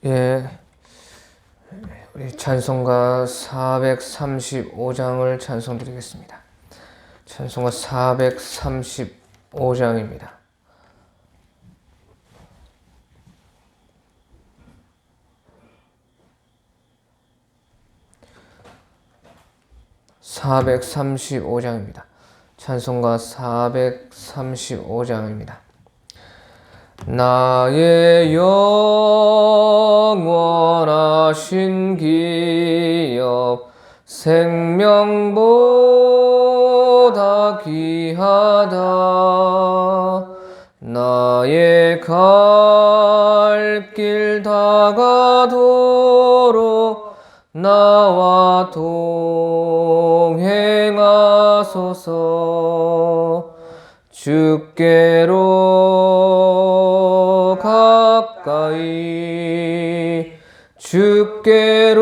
예, 우리 찬송가 435장을 찬송드리겠습니다. 찬송가 435장입니다. 찬송가 435장입니다. 나의 영원하신 기업 생명보다 귀하다. 나의 갈 길 다가도록 나와 동행하소서. 주께로 주께로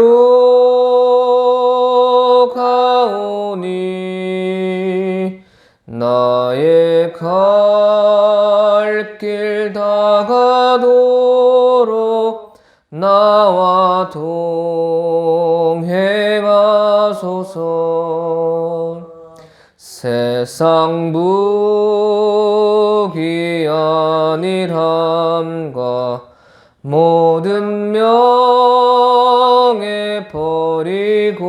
가오니 나의 갈 길 다가도록 나와 동행하소서. 세상 부귀 안일함과 모든 명예 버리고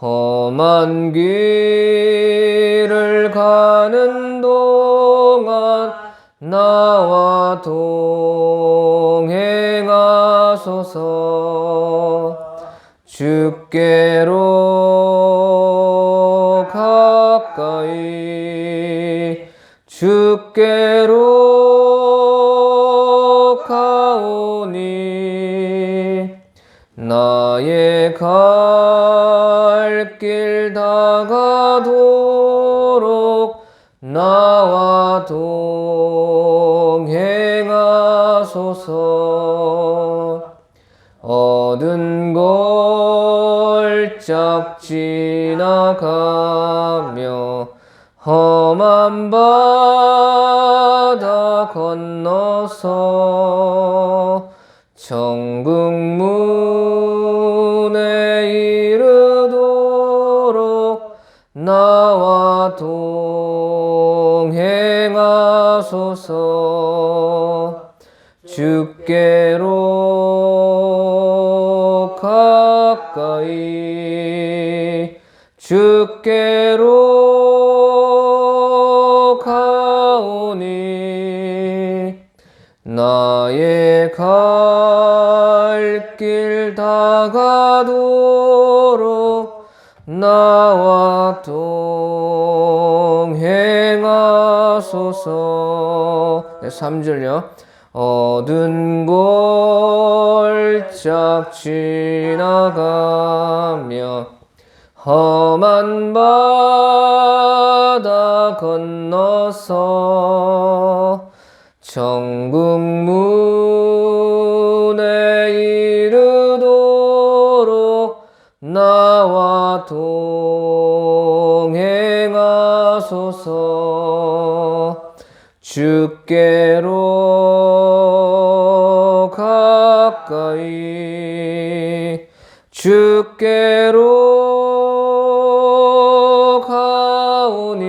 험한 길을 가는 동안 나와 동행하소서. 주께로 주께로 가오니 나의 갈 길 다가도록 나와 동행하소서. 얻은 골짝 지나가며 험한 바다 건너서 천국문에 이르도록 나와 동행하소서. 주께로 주께로 가오니 나의 갈 길 다가도록 나와 동행하소서. 3절요. 얻은 골짝 지나가며 험한 바다 건너서 천국문에 이르도록 나와 동행하소서. 주께로 주께로 가오니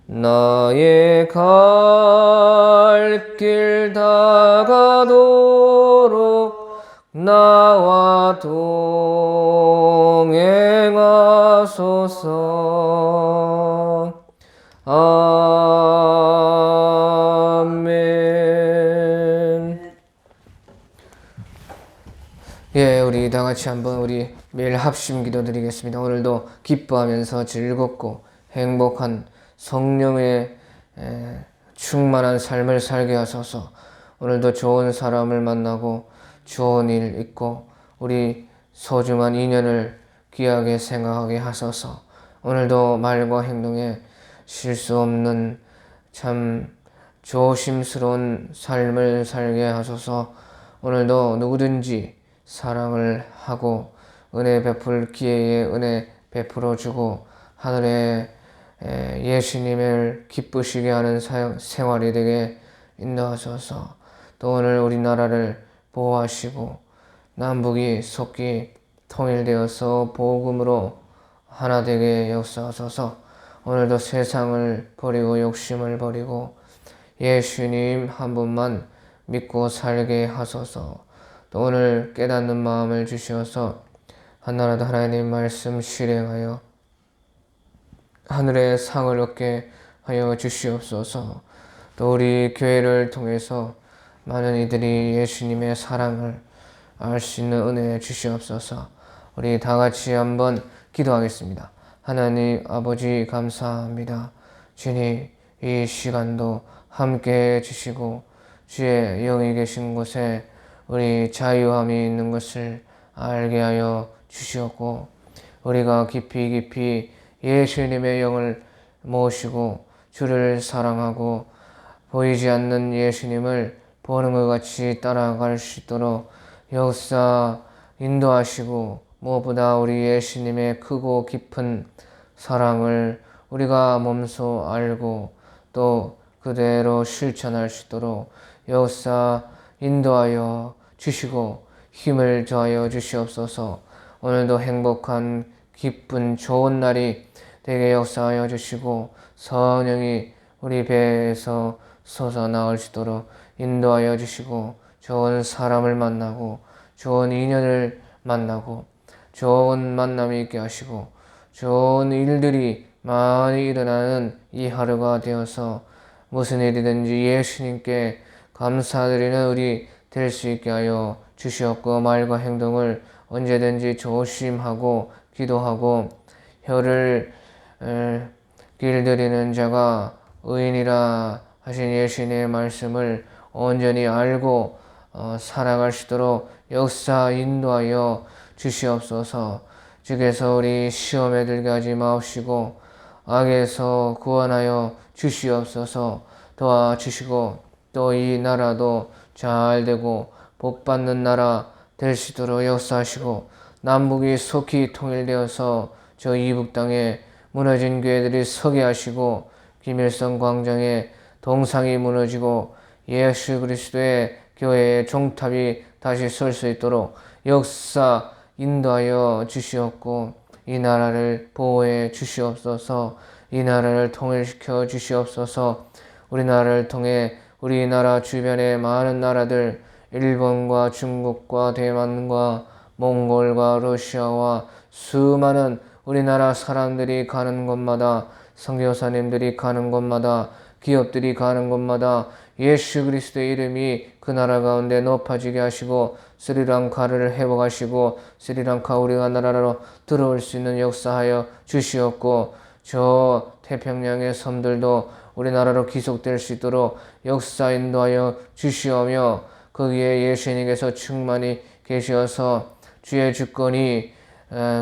나의 갈 길 다가도록 나와 동행하소서. 아멘. 예, 우리 다 같이 한번 우리 매일 합심 기도드리겠습니다. 오늘도 기뻐하면서 즐겁고 행복한 성령의 충만한 삶을 살게 하소서. 오늘도 좋은 사람을 만나고 좋은 일 있고 우리 소중한 인연을 귀하게 생각하게 하소서. 오늘도 말과 행동에 실수 없는 참 조심스러운 삶을 살게 하소서. 오늘도 누구든지 사랑을 하고 은혜 베풀 기회에 은혜 베풀어 주고 하늘에 예수님을 기쁘시게 하는 생활이 되게 인도하소서. 또 오늘 우리나라를 보호하시고 남북이 속히 통일되어서 복음으로 하나 되게 역사하소서. 오늘도 세상을 버리고 욕심을 버리고 예수님 한 분만 믿고 살게 하소서. 또 오늘 깨닫는 마음을 주시어서 한나라도 하나님 말씀 실행하여 하늘의 상을 얻게 하여 주시옵소서. 또 우리 교회를 통해서 많은 이들이 예수님의 사랑을 알 수 있는 은혜 주시옵소서. 우리 다 같이 한번 기도하겠습니다. 하나님 아버지 감사합니다. 주님 이 시간도 함께 해주시고 주의 영이 계신 곳에 우리 자유함이 있는 것을 알게 하여 주시옵고 우리가 깊이 예수님의 영을 모시고 주를 사랑하고 보이지 않는 예수님을 보는 것 같이 따라갈 수 있도록 역사 인도하시고 무엇보다 우리 예수님의 크고 깊은 사랑을 우리가 몸소 알고 또 그대로 실천할 수 있도록 역사 인도하여 주시고 힘을 더하여 주시옵소서. 오늘도 행복한 기쁜 좋은 날이 되게 역사하여 주시고 성령이 우리 배에서 솟아나올 수 있도록 인도하여 주시고 좋은 사람을 만나고 좋은 인연을 만나고 좋은 만남이 있게 하시고 좋은 일들이 많이 일어나는 이 하루가 되어서 무슨 일이든지 예수님께 감사드리는 우리 될 수 있게 하여 주시옵고 말과 행동을 언제든지 조심하고 기도하고 혀를 길들이는 자가 의인이라 하신 예수님의 말씀을 온전히 알고 살아갈 수 있도록 역사 인도하여 주시옵소서. 주께서 우리 시험에 들게 하지 마옵시고 악에서 구원하여 주시옵소서. 도와주시고 또 이 나라도 잘 되고 복받는 나라 될 수 있도록 역사하시고 남북이 속히 통일되어서 저 이북 땅에 무너진 교회들이 서게 하시고 김일성 광장에 동상이 무너지고 예수 그리스도의 교회의 종탑이 다시 설 수 있도록 역사 인도하여 주시옵고 이 나라를 보호해 주시옵소서. 이 나라를 통일시켜 주시옵소서. 우리나라를 통해 우리나라 주변의 많은 나라들 일본과 중국과 대만과 몽골과 러시아와 수많은 우리나라 사람들이 가는 곳마다 선교사님들이 가는 곳마다 기업들이 가는 곳마다 예수 그리스도의 이름이 그 나라 가운데 높아지게 하시고 스리랑카를 회복하시고 스리랑카 우리가 나라로 들어올 수 있는 역사하여 주시옵고 저 태평양의 섬들도 우리나라로 귀속될 수 있도록 역사 인도하여 주시오며 거기에 예수님께서 충만히 계셔서 주의 주권이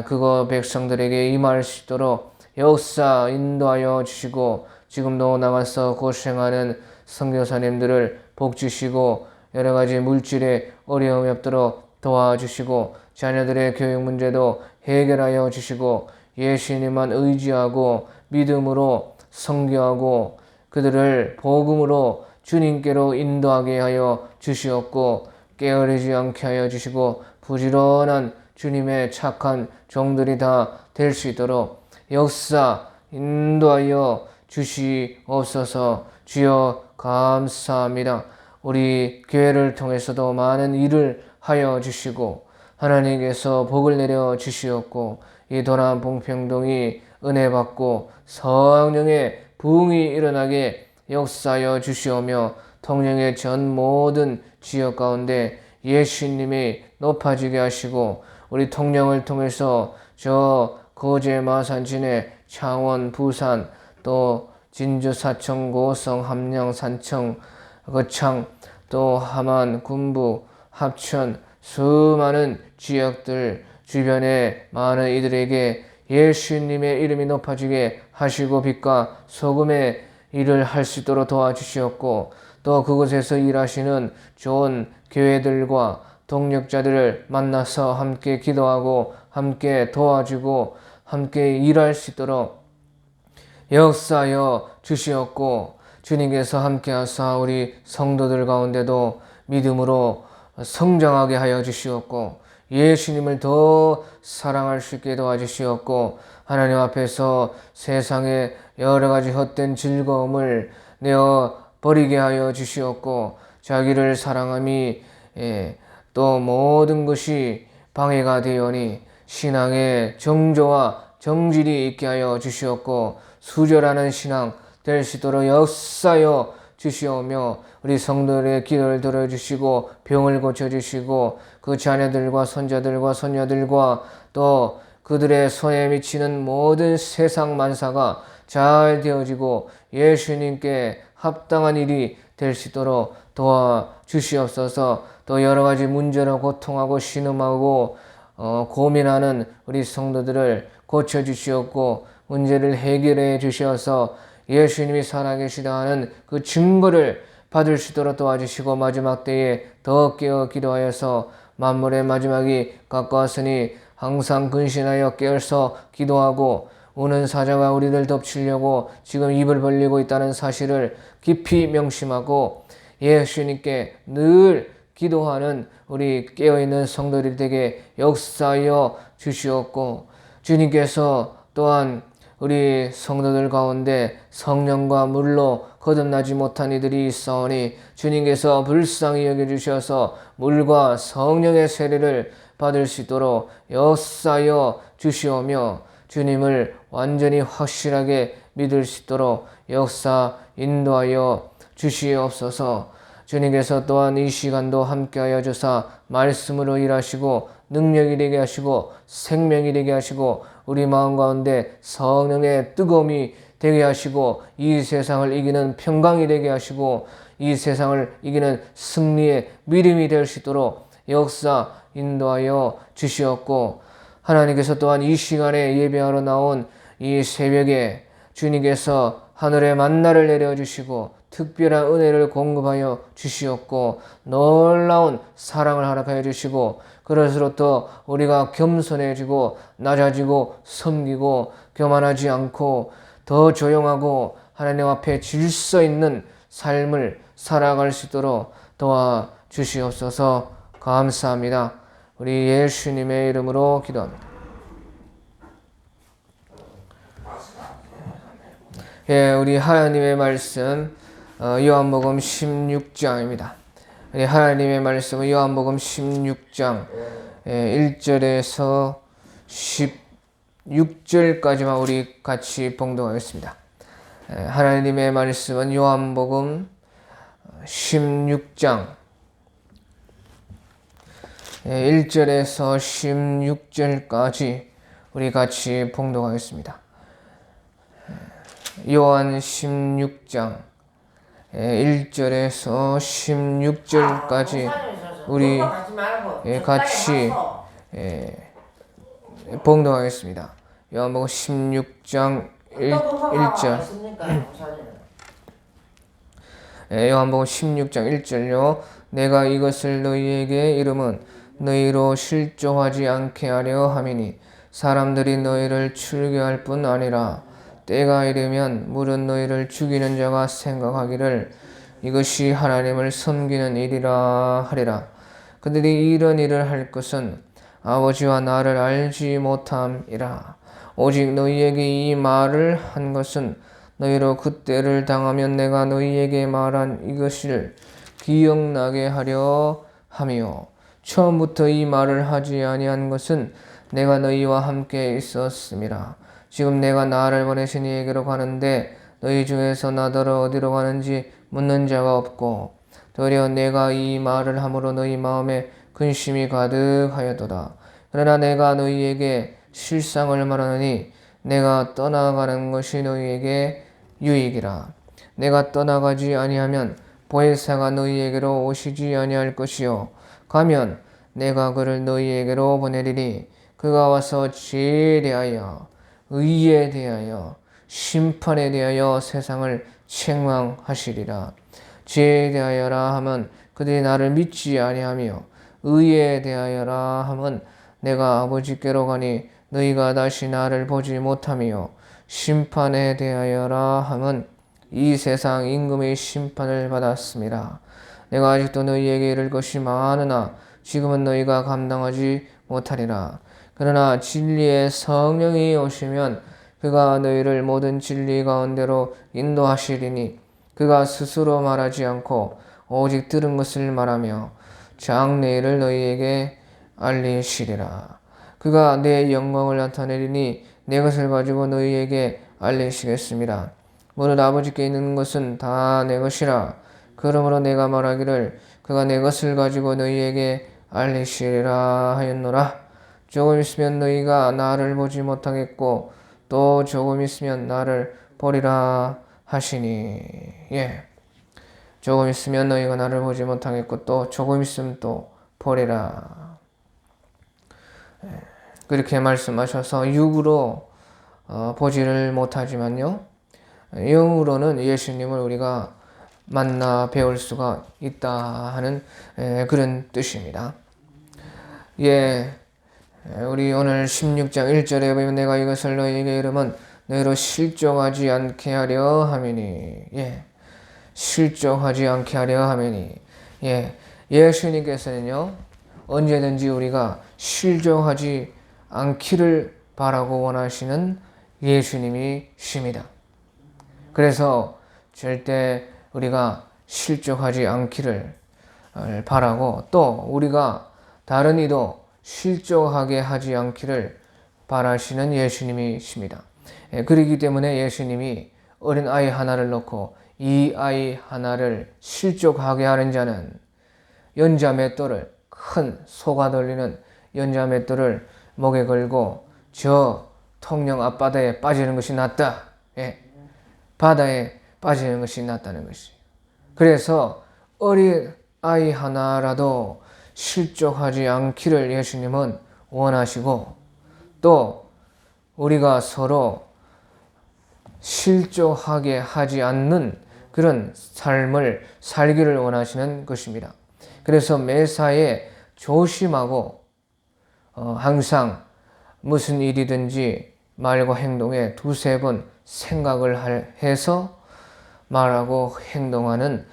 그거 백성들에게 임할 수 있도록 역사 인도하여 주시고 지금도 나가서 고생하는 선교사님들을 복 주시고 여러 가지 물질의 어려움이 없도록 도와주시고 자녀들의 교육 문제도 해결하여 주시고 예수님만 의지하고 믿음으로 선교하고 그들을 복음으로 주님께로 인도하게 하여 주시옵고 게으르지 않게 하여 주시고 부지런한 주님의 착한 종들이 다 될 수 있도록 역사 인도하여 주시옵소서. 주여 감사합니다. 우리 교회를 통해서도 많은 일을 하여 주시고 하나님께서 복을 내려 주시옵고 이 도남 봉평동이 은혜 받고 성령의 부흥이 일어나게 역사하여 주시오며 통영의 전 모든 지역 가운데 예수님이 높아지게 하시고 우리 통영을 통해서 저 거제 마산 진해 창원 부산 또 진주 사청 고성 함양 산청 거창 또 함안 군부 합천 수많은 지역들 주변에 많은 이들에게 예수님의 이름이 높아지게 하시고 빛과 소금의 일을 할 수 있도록 도와주시옵고 또 그곳에서 일하시는 좋은 교회들과 동력자들을 만나서 함께 기도하고 함께 도와주고 함께 일할 수 있도록 역사하여 주시옵고 주님께서 함께 하사 우리 성도들 가운데도 믿음으로 성장하게 하여 주시옵고 예수님을 더 사랑할 수 있게 도와주시옵고 하나님 앞에서 세상의 여러 가지 헛된 즐거움을 내어 버리게 하여 주시옵고 자기를 사랑함이 또 모든 것이 방해가 되오니 신앙의 정조와 정질이 있게 하여 주시옵고 수절하는 신앙 될 수 있도록 역사하여 주시오며 우리 성도들의 기도를 들어주시고 병을 고쳐주시고 그 자녀들과 손자들과 손녀들과 또 그들의 손에 미치는 모든 세상 만사가 잘 되어지고 예수님께 합당한 일이 될 수 있도록 도와주시옵소서. 또 여러 가지 문제로 고통하고 신음하고 고민하는 우리 성도들을 고쳐주시옵고 문제를 해결해 주셔서 예수님이 살아계시다 하는 그 증거를 받을 수 있도록 도와주시고 마지막 때에 더 깨어 기도하여서 만물의 마지막이 가까웠으니 항상 근신하여 깨어서 기도하고 우는 사자가 우리를 덮치려고 지금 입을 벌리고 있다는 사실을 깊이 명심하고 예수님께 늘 기도하는 우리 깨어있는 성도들이 되게 역사하여 주시옵고 주님께서 또한 우리 성도들 가운데 성령과 물로 거듭나지 못한 이들이 있사오니 주님께서 불쌍히 여겨주셔서 물과 성령의 세례를 받을 수 있도록 역사하여 주시오며 주님을 완전히 확실하게 믿을 수 있도록 역사 인도하여 주시옵소서. 주님께서 또한 이 시간도 함께하여 주사 말씀으로 일하시고 능력이 되게 하시고 생명이 되게 하시고 우리 마음 가운데 성령의 뜨거움이 되게 하시고 이 세상을 이기는 평강이 되게 하시고 이 세상을 이기는 승리의 믿음이 될 수 있도록 역사 인도하여 주시옵고 하나님께서 또한 이 시간에 예배하러 나온 이 새벽에 주님께서 하늘의 만나를 내려주시고 특별한 은혜를 공급하여 주시옵고 놀라운 사랑을 허락하여 주시고 그럴수록 우리가 겸손해지고 낮아지고 섬기고 교만하지 않고 더 조용하고 하나님 앞에 질서 있는 삶을 살아갈 수 있도록 도와주시옵소서. 감사합니다. 우리 예수님의 이름으로 기도합니다. 우리 하나님의 말씀 요한복음 16장입니다. 하나님의 말씀은 요한복음 16장 1절에서 16절까지만 우리 같이 봉독하겠습니다. 하나님의 말씀은 요한복음 16장 1절에서 16절까지 우리 같이 봉독하겠습니다. 요한 16장 1절에서 16절까지 우리 같이 봉독하겠습니다. 요한복음 16장 1절 요한복음 16장 1절요. 내가 이것을 너희에게 이름은 너희로 실족하지 않게 하려 함이니 사람들이 너희를 출교할 뿐 아니라 때가 이르면 물은 너희를 죽이는 자가 생각하기를 이것이 하나님을 섬기는 일이라 하리라. 그들이 이런 일을 할 것은 아버지와 나를 알지 못함이라. 오직 너희에게 이 말을 한 것은 너희로 그때를 당하면 내가 너희에게 말한 이것을 기억나게 하려 함이요. 처음부터 이 말을 하지 아니한 것은 내가 너희와 함께 있었음이라. 지금 내가 나를 보내신 이에게로 가는데 너희 중에서 나더러 어디로 가는지 묻는 자가 없고 도리어 내가 이 말을 함으로 너희 마음에 근심이 가득하였도다. 그러나 내가 너희에게 실상을 말하노니 내가 떠나가는 것이 너희에게 유익이라. 내가 떠나가지 아니하면 보혜사가 너희에게로 오시지 아니할 것이요 가면 내가 그를 너희에게로 보내리니 그가 와서 죄에 대하여 의에 대하여 심판에 대하여 세상을 책망하시리라. 죄에 대하여라 하면 그들이 나를 믿지 아니하며 의에 대하여라 하면 내가 아버지께로 가니 너희가 다시 나를 보지 못하며 심판에 대하여라 하면 이 세상 임금의 심판을 받았습니다. 내가 아직도 너희에게 이를 것이 많으나 지금은 너희가 감당하지 못하리라. 그러나 진리의 성령이 오시면 그가 너희를 모든 진리 가운데로 인도하시리니 그가 스스로 말하지 않고 오직 들은 것을 말하며 장래일을 너희에게 알리시리라. 그가 내 영광을 나타내리니 내 것을 가지고 너희에게 알리시겠습니다. 무릇 아버지께 있는 것은 다 내 것이라. 그러므로 내가 말하기를 그가 내 것을 가지고 너희에게 알리시리라 하였노라. 조금 있으면 너희가 나를 보지 못하겠고 또 조금 있으면 나를 보리라 하시니. 조금 있으면 너희가 나를 보지 못하겠고 또 조금 있으면 또 보리라. 그렇게 말씀하셔서 육으로 보지를 못하지만요, 영으로는 예수님을 우리가 만나 배울 수가 있다 하는 그런 뜻입니다. 우리 오늘 16장 1절에 보면 내가 이것을 너희에게 이르면 너희로 실족하지 않게 하려 함이니. 실족하지 않게 하려 함이니. 예수님께서는요, 언제든지 우리가 실족하지 않기를 바라고 원하시는 예수님이십니다. 그래서 절대 우리가 실족하지 않기를 바라고 또 우리가 다른 이도 실족하게 하지 않기를 바라시는 예수님이십니다. 그렇기 때문에 예수님이 어린 아이 하나를 놓고 이 아이 하나를 실족하게 하는 자는 연자 맷돌을, 큰 소가 돌리는 연자 맷돌을 목에 걸고 저 통영 앞바다에 빠지는 것이 낫다. 바다에 빠지는 것이 낫다는 것이에요. 그래서 어린 아이 하나라도 실족하지 않기를 예수님은 원하시고 또 우리가 서로 실족하게 하지 않는 그런 삶을 살기를 원하시는 것입니다. 그래서 매사에 조심하고 항상 무슨 일이든지 말과 행동에 두세 번 생각을 해서 말하고 행동하는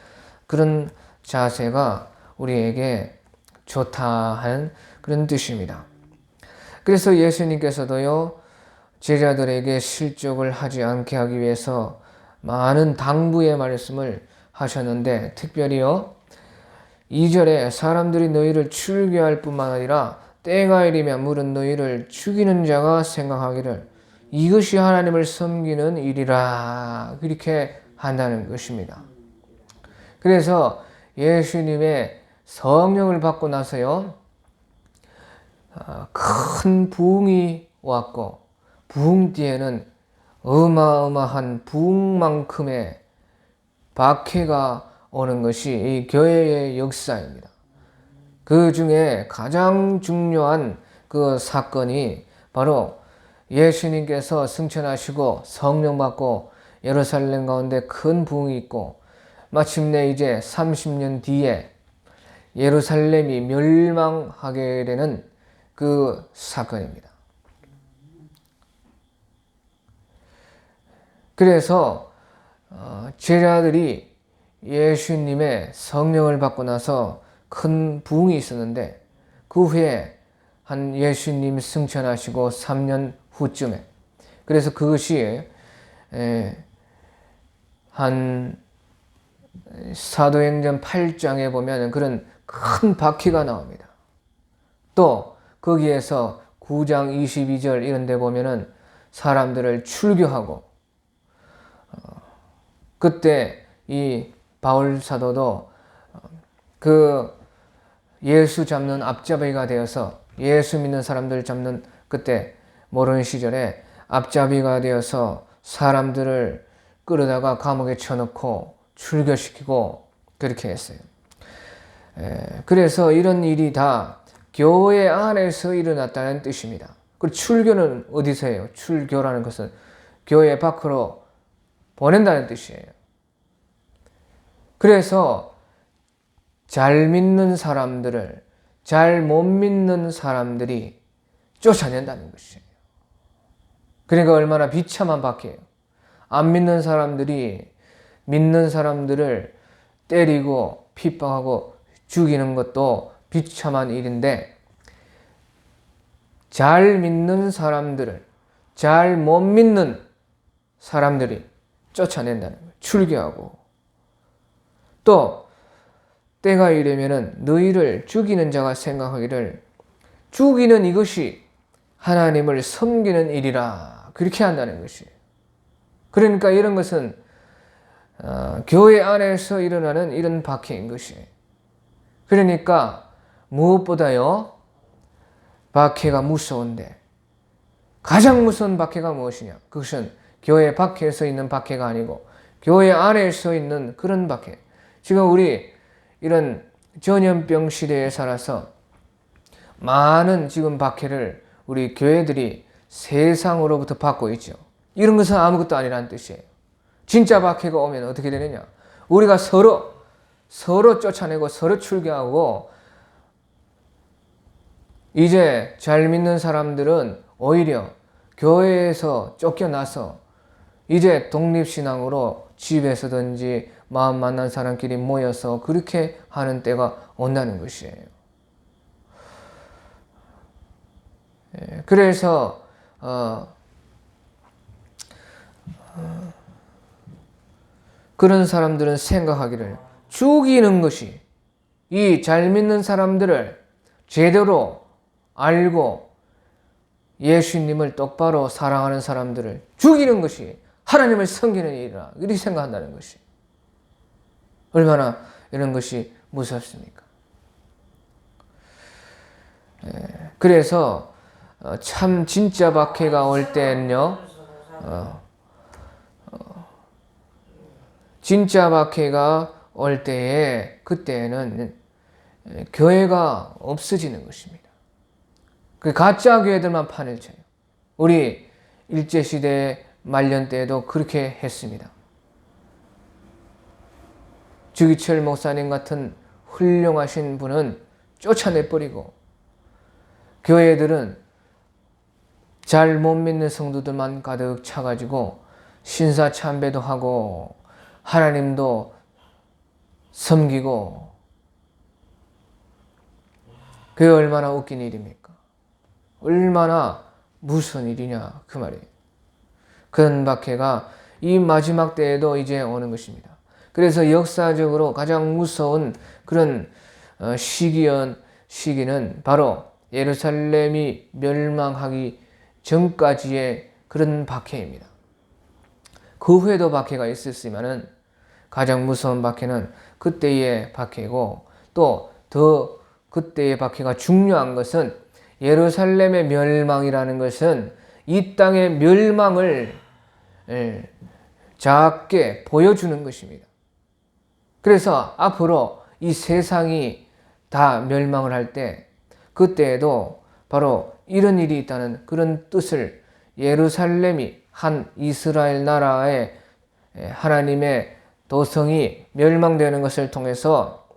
그런 자세가 우리에게 좋다 하는 그런 뜻입니다. 그래서 예수님께서도요, 제자들에게 실족을 하지 않게 하기 위해서 많은 당부의 말씀을 하셨는데, 특별히요 2절에 사람들이 너희를 출교할 뿐만 아니라 때가 이르면 물은 너희를 죽이는 자가 생각하기를 이것이 하나님을 섬기는 일이라, 그렇게 한다는 것입니다. 그래서 예수님의 성령을 받고 나서요, 큰 부흥이 왔고 부흥 뒤에는 어마어마한 부흥만큼의 박해가 오는 것이 이 교회의 역사입니다. 그 중에 가장 중요한 그 사건이 바로 예수님께서 승천하시고 성령 받고 예루살렘 가운데 큰 부흥이 있고 마침내 이제 30년 뒤에 예루살렘이 멸망하게 되는 그 사건입니다. 그래서 제자들이 예수님의 성령을 받고 나서 큰 부흥이 있었는데 그 후에 한 예수님 승천하시고 3년 후쯤에, 그래서 그것이 한 사도행전 8장에 보면 그런 큰 바퀴가 나옵니다. 또 거기에서 9장 22절 이런 데 보면은 사람들을 출교하고 그때 이 바울 사도도 그 예수 잡는 앞잡이가 되어서 예수 믿는 사람들 잡는, 그때 모르는 시절에 앞잡이가 되어서 사람들을 끌어다가 감옥에 쳐넣고 출교시키고 그렇게 했어요. 그래서 이런 일이 다 교회 안에서 일어났다는 뜻입니다. 그리고 출교는 어디서 해요? 출교라는 것은 교회 밖으로 보낸다는 뜻이에요. 그래서 잘 믿는 사람들을 잘 못 믿는 사람들이 쫓아낸다는 것이에요. 그러니까 얼마나 비참한 박해예요. 안 믿는 사람들이 믿는 사람들을 때리고 핍박하고 죽이는 것도 비참한 일인데 잘 믿는 사람들을 잘 못 믿는 사람들이 쫓아낸다는 거예요. 출교하고 또 때가 이르면은 너희를 죽이는 자가 생각하기를 죽이는 이것이 하나님을 섬기는 일이라 그렇게 한다는 것이에요. 그러니까 이런 것은 교회 안에서 일어나는 이런 박해인 것이에요. 그러니까 무엇보다요 박해가 무서운데 가장 무서운 박해가 무엇이냐? 그것은 교회 밖에서 있는 박해가 아니고 교회 안에서 있는 그런 박해. 지금 우리 이런 전염병 시대에 살아서 많은 지금 박해를 우리 교회들이 세상으로부터 받고 있죠. 이런 것은 아무것도 아니라는 뜻이에요. 진짜 박해가 오면 어떻게 되느냐? 우리가 서로 쫓아내고 서로 출교하고 이제 잘 믿는 사람들은 오히려 교회에서 쫓겨나서 이제 독립신앙으로 집에서든지 마음 만난 사람끼리 모여서 그렇게 하는 때가 온다는 것이에요. 그래서 그런 사람들은 생각하기를 죽이는 것이 이 잘 믿는 사람들을 제대로 알고 예수님을 똑바로 사랑하는 사람들을 죽이는 것이 하나님을 섬기는 일이라 이렇게 생각한다는 것이 얼마나 이런 것이 무섭습니까? 그래서 참 진짜 박해가 올 때는요 진짜 박해가 올 때에 그때는 교회가 없어지는 것입니다. 그 가짜 교회들만 판을 쳐요. 우리 일제시대 말년 때에도 그렇게 했습니다. 주기철 목사님 같은 훌륭하신 분은 쫓아내버리고 교회들은 잘 못 믿는 성도들만 가득 차가지고 신사참배도 하고 하나님도 섬기고 그게 얼마나 웃긴 일입니까? 얼마나 무슨 일이냐 그 말이에요. 그런 박해가 이 마지막 때에도 이제 오는 것입니다. 그래서 역사적으로 가장 무서운 그런 시기는 바로 예루살렘이 멸망하기 전까지의 그런 박해입니다. 그 후에도 박해가 있었지만은 가장 무서운 박해는 그때의 박해고 또 더 그때의 박해가 중요한 것은 예루살렘의 멸망이라는 것은 이 땅의 멸망을 작게 보여주는 것입니다. 그래서 앞으로 이 세상이 다 멸망을 할 때 그때에도 바로 이런 일이 있다는 그런 뜻을 예루살렘이 한 이스라엘 나라의 하나님의 도성이 멸망되는 것을 통해서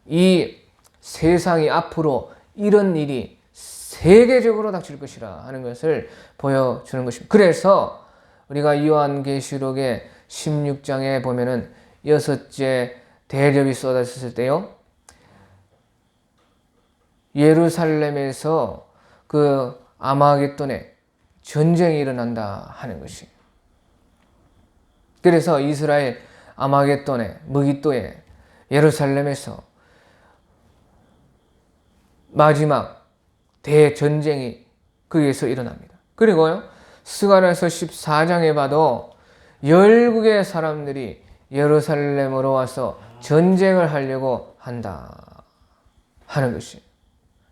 이 세상이 앞으로 이런 일이 세계적으로 닥칠 것이라 하는 것을 보여주는 것입니다. 그래서 우리가 요한계시록의 16장에 보면은 6째 대접이 쏟아졌을 때요. 예루살렘에서 그 아마겟돈에 전쟁이 일어난다 하는 것이. 그래서 이스라엘 아마겟돈에 무기또에 예루살렘에서 마지막 대전쟁이 거기에서 일어납니다. 그리고요 스가랴서 14장에 봐도 열국의 사람들이 예루살렘으로 와서 전쟁을 하려고 한다 하는 것이.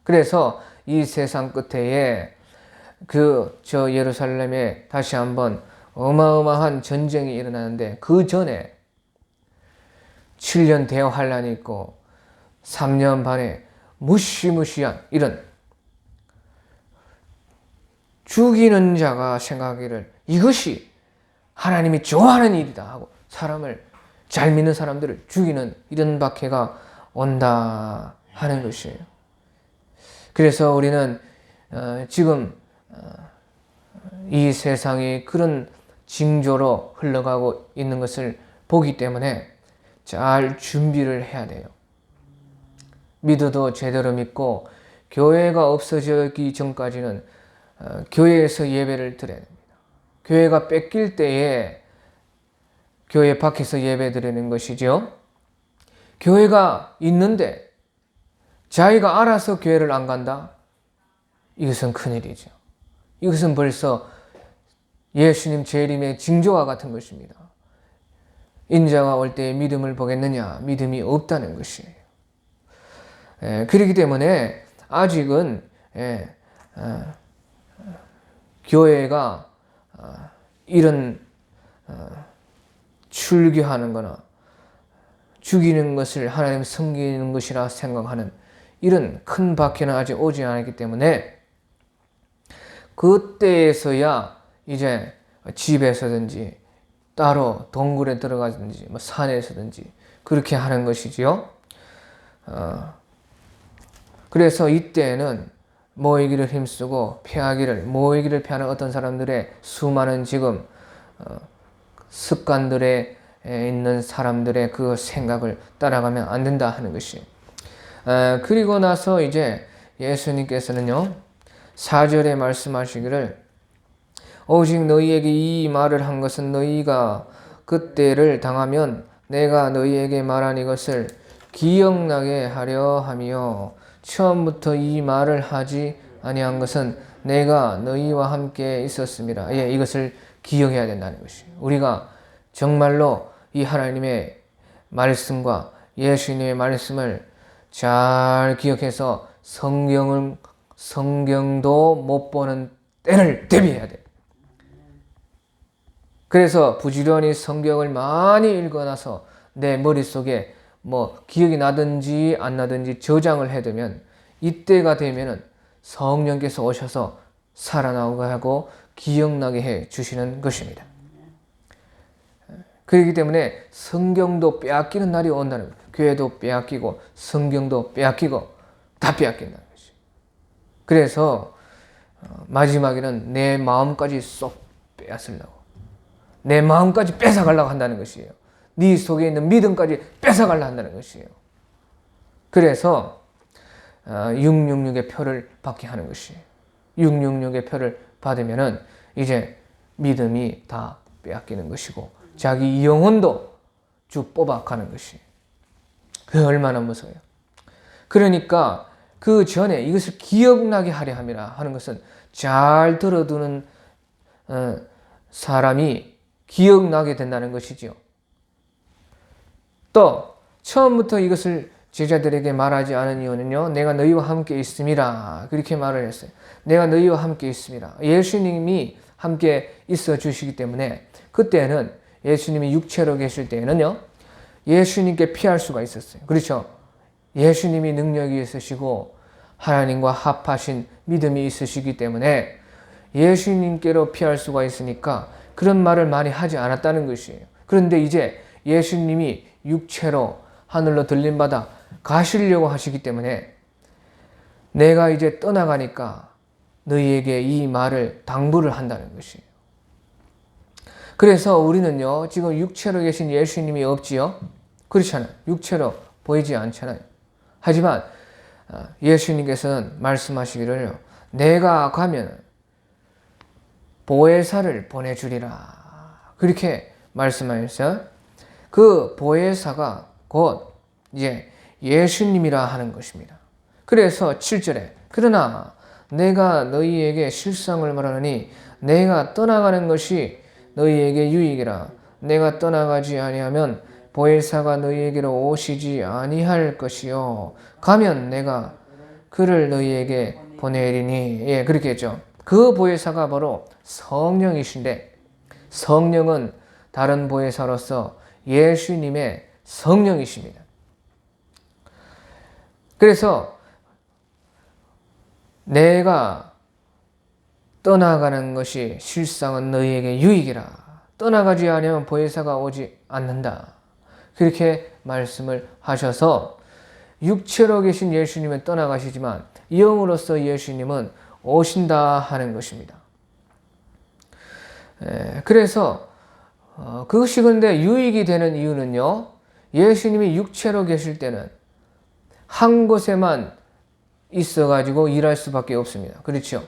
그래서 이 세상 끝에 저 예루살렘에 다시 한번 어마어마한 전쟁이 일어나는데 그 전에 7년 대환란이 있고 3년 반에 무시무시한 이런 죽이는 자가 생각하기를 이것이 하나님이 좋아하는 일이다 하고 사람을 잘 믿는 사람들을 죽이는 이런 박해가 온다 하는 것이에요. 그래서 우리는 지금 이 세상이 그런 징조로 흘러가고 있는 것을 보기 때문에 잘 준비를 해야 돼요. 믿어도 제대로 믿고 교회가 없어지기 전까지는 교회에서 예배를 드려야 됩니다. 교회가 뺏길 때에 교회 밖에서 예배 드리는 것이죠. 교회가 있는데 자기가 알아서 교회를 안 간다? 이것은 큰일이죠. 이것은 벌써 예수님 재림의 징조와 같은 것입니다. 인자가 올 때에 믿음을 보겠느냐? 믿음이 없다는 것이에요. 그렇기 때문에 아직은 교회가 이런 출교하는 거나 죽이는 것을 하나님 섬기는 것이라 생각하는 이런 큰 박해는 아직 오지 않았기 때문에 그때에서야 이제 집에서든지 따로 동굴에 들어가든지 뭐 산에서든지 그렇게 하는 것이지요. 그래서 이때는 모이기를 힘쓰고 모이기를 피하는 어떤 사람들의 수많은 지금 습관들에 있는 사람들의 그 생각을 따라가면 안 된다 하는 것이. 그리고 나서 이제 예수님께서는요 4절에 말씀하시기를 오직 너희에게 이 말을 한 것은 너희가 그때를 당하면 내가 너희에게 말한 이것을 기억나게 하려 하며 처음부터 이 말을 하지 아니한 것은 내가 너희와 함께 있었습니다. 이것을 기억해야 된다는 것이에요. 우리가 정말로 이 하나님의 말씀과 예수님의 말씀을 잘 기억해서 성경도 못 보는 때를 대비해야 돼요. 그래서 부지런히 성경을 많이 읽어놔서 내 머릿속에 뭐 기억이 나든지 안 나든지 저장을 해두면 이때가 되면은 성령께서 오셔서 살아나오게 하고 기억나게 해 주시는 것입니다. 그렇기 때문에 성경도 빼앗기는 날이 온다는 거예요. 교회도 빼앗기고 성경도 빼앗기고 다 빼앗긴다는 것이죠. 그래서 마지막에는 내 마음까지 쏙 빼앗으려고 내 마음까지 뺏어가려고 한다는 것이에요. 네 속에 있는 믿음까지 뺏어가려고 한다는 것이에요. 그래서 666의 표를 받게 하는 것이에요. 666의 표를 받으면은 이제 믿음이 다 빼앗기는 것이고 자기 영혼도 쭉 뽑아가는 것이에요. 그게 얼마나 무서워요. 그러니까 그 전에 이것을 기억나게 하려 함이라 하는 것은 잘 들어두는 사람이 기억나게 된다는 것이지요. 또 처음부터 이것을 제자들에게 말하지 않은 이유는요. 내가 너희와 함께 있음이라 그렇게 말을 했어요. 내가 너희와 함께 있음이라. 예수님이 함께 있어 주시기 때문에 그때는 예수님이 육체로 계실 때에는요. 예수님께 피할 수가 있었어요. 그렇죠? 예수님이 능력이 있으시고 하나님과 합하신 믿음이 있으시기 때문에 예수님께로 피할 수가 있으니까 그런 말을 많이 하지 않았다는 것이에요. 그런데 이제 예수님이 육체로 하늘로 들림받아 가시려고 하시기 때문에 내가 이제 떠나가니까 너희에게 이 말을 당부를 한다는 것이에요. 그래서 우리는요, 지금 육체로 계신 예수님이 없지요? 그렇잖아요. 육체로 보이지 않잖아요. 하지만 예수님께서는 말씀하시기를 내가 가면 보혜사를 보내주리라. 그렇게 말씀하셨어요. 그 보혜사가 곧 이제 예수님이라 하는 것입니다. 그래서 7절에 그러나 내가 너희에게 실상을 말하노니 내가 떠나가는 것이 너희에게 유익이라. 내가 떠나가지 아니하면 보혜사가 너희에게로 오시지 아니할 것이요 가면 내가 그를 너희에게 보내리니. 그렇게 했죠. 그 보혜사가 바로 성령이신데 성령은 다른 보혜사로서 예수님의 성령이십니다. 그래서 내가 떠나가는 것이 실상은 너희에게 유익이라. 떠나가지 않으면 보혜사가 오지 않는다. 그렇게 말씀을 하셔서 육체로 계신 예수님은 떠나가시지만 영으로서 예수님은 오신다 하는 것입니다. 그래서 그것이 근데 유익이 되는 이유는요. 예수님이 육체로 계실 때는 한 곳에만 있어가지고 일할 수밖에 없습니다. 그렇죠?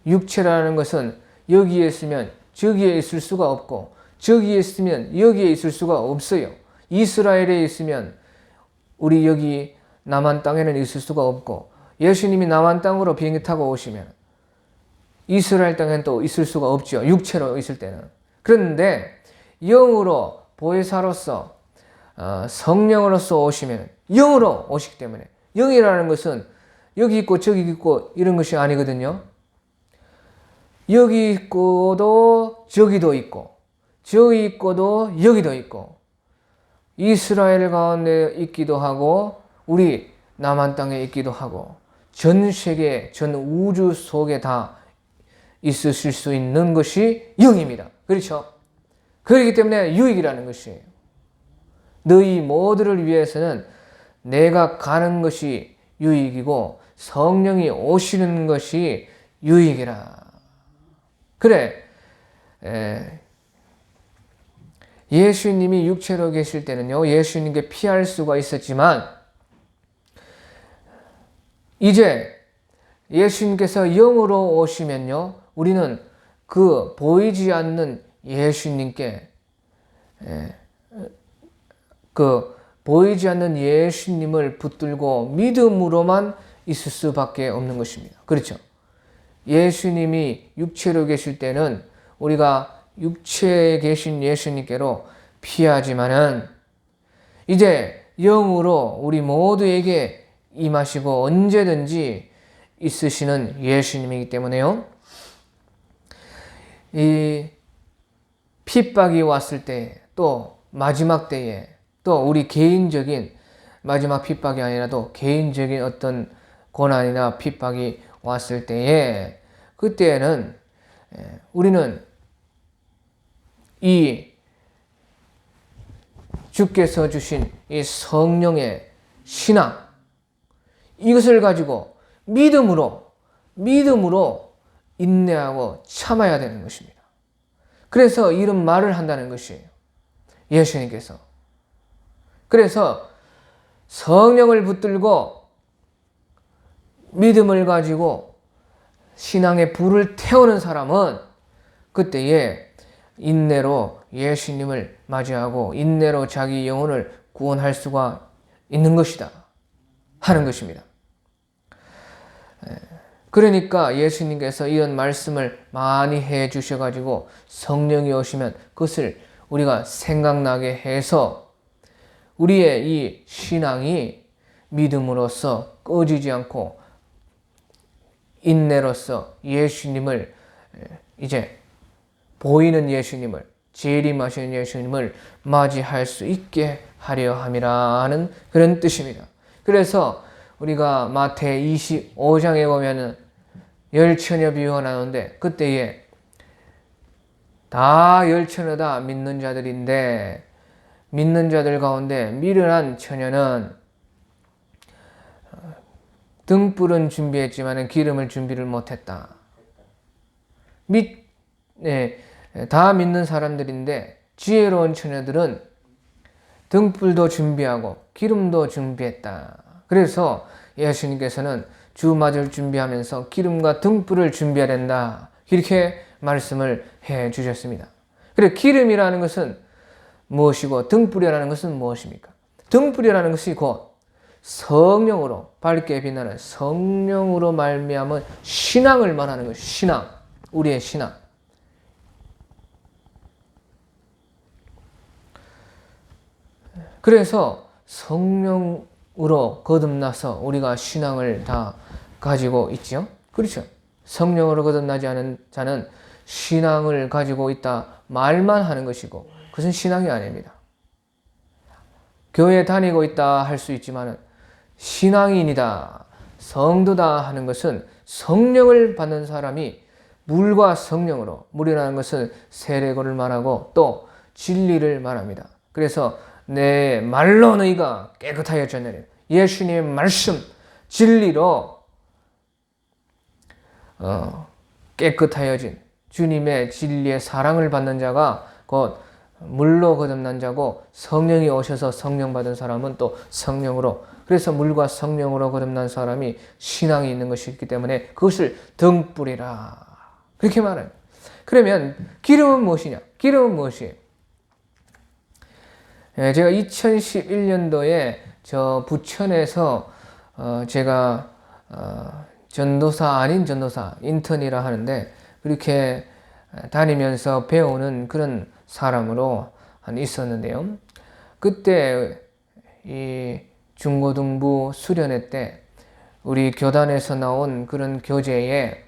육체라는 것은 여기에 있으면 저기에 있을 수가 없고 저기에 있으면 여기에 있을 수가 없어요. 이스라엘에 있으면 우리 여기 남한 땅에는 있을 수가 없고 예수님이 남한 땅으로 비행기 타고 오시면 이스라엘 땅에는 또 있을 수가 없죠. 육체로 있을 때는. 그런데 영으로 보혜사로서 성령으로서 오시면 영으로 오시기 때문에 영이라는 것은 여기 있고 저기 있고 이런 것이 아니거든요. 여기 있고도 저기도 있고 저기 있고도 여기도 있고 이스라엘 가운데 있기도 하고 우리 남한 땅에 있기도 하고 전 세계 전 우주 속에 다 있으실 수 있는 것이 영입니다. 그렇죠? 그렇기 때문에 유익이라는 것이에요. 너희 모두를 위해서는 내가 가는 것이 유익이고 성령이 오시는 것이 유익이라. 그래, 예수님이 육체로 계실 때는요, 예수님께 피할 수가 있었지만 이제 예수님께서 영으로 오시면요, 우리는 그 보이지 않는 예수님께 보이지 않는 예수님을 붙들고 믿음으로만 있을 수밖에 없는 것입니다. 그렇죠? 예수님이 육체로 계실 때는 우리가 육체에 계신 예수님께로 피하지만은 이제 영으로 우리 모두에게 임하시고 언제든지 있으시는 예수님이기 때문에요. 이 핍박이 왔을 때, 또 마지막 때에, 또 우리 개인적인 마지막 핍박이 아니라도 개인적인 어떤 고난이나 핍박이 왔을 때에 그때에는 우리는 이 주께서 주신 이 성령의 신앙 이것을 가지고 믿음으로 인내하고 참아야 되는 것입니다. 그래서 이런 말을 한다는 것이에요. 예수님께서. 그래서 성령을 붙들고 믿음을 가지고 신앙의 불을 태우는 사람은 그때에 인내로 예수님을 맞이하고 인내로 자기 영혼을 구원할 수가 있는 것이다 하는 것입니다. 그러니까 예수님께서 이런 말씀을 많이 해 주셔가지고 성령이 오시면 그것을 우리가 생각나게 해서 우리의 이 신앙이 믿음으로써 꺼지지 않고 인내로써 예수님을 이제 보이는 예수님을 재림하시는 예수님을 맞이할 수 있게 하려 함이라 하는 그런 뜻입니다. 그래서 우리가 마태 25장에 보면은 열처녀 비유가 나오는데 그때에 다 열처녀 다 믿는 자들인데 믿는 자들 가운데 미련한 처녀는 등불은 준비했지만 기름을 준비를 못했다. 다 믿는 사람들인데 지혜로운 처녀들은 등불도 준비하고 기름도 준비했다. 그래서 예수님께서는 주맞을 준비하면서 기름과 등불을 드려야 된다. 이렇게 말씀을 해 주셨습니다. 그래 기름이라는 것은 무엇이고 등불이라는 것은 무엇입니까? 등불이라는 것이 곧 성령으로 밝게 빛나는 성령으로 말미암은 신앙을 말하는 것이 신앙, 우리의 신앙. 그래서 성령으로 거듭나서 우리가 신앙을 다 가지고 있지요. 그렇죠. 성령으로 거듭나지 않은 자는 신앙을 가지고 있다 말만 하는 것이고 그것은 신앙이 아닙니다. 교회 다니고 있다 할 수 있지만 신앙인이다, 성도다 하는 것은 성령을 받는 사람이 물과 성령으로, 물이라는 것은 세례고를 말하고 또 진리를 말합니다. 그래서 내 말로 너희가 깨끗하여졌느니라. 예수님의 말씀, 진리로 깨끗하여진 주님의 진리의 사랑을 받는 자가 곧 물로 거듭난 자고 성령이 오셔서 성령 받은 사람은 또 성령으로, 그래서 물과 성령으로 거듭난 사람이 신앙이 있는 것이 있기 때문에 그것을 등불이라 그렇게 말해요. 그러면 기름은 무엇이냐? 기름은 무엇이에요? 제가 2011년도에 저 부천에서 제가 전도사 아닌 전도사 인턴이라 하는데 그렇게 다니면서 배우는 그런 사람으로 있었는데요. 그때 이 중고등부 수련회 때 우리 교단에서 나온 그런 교재에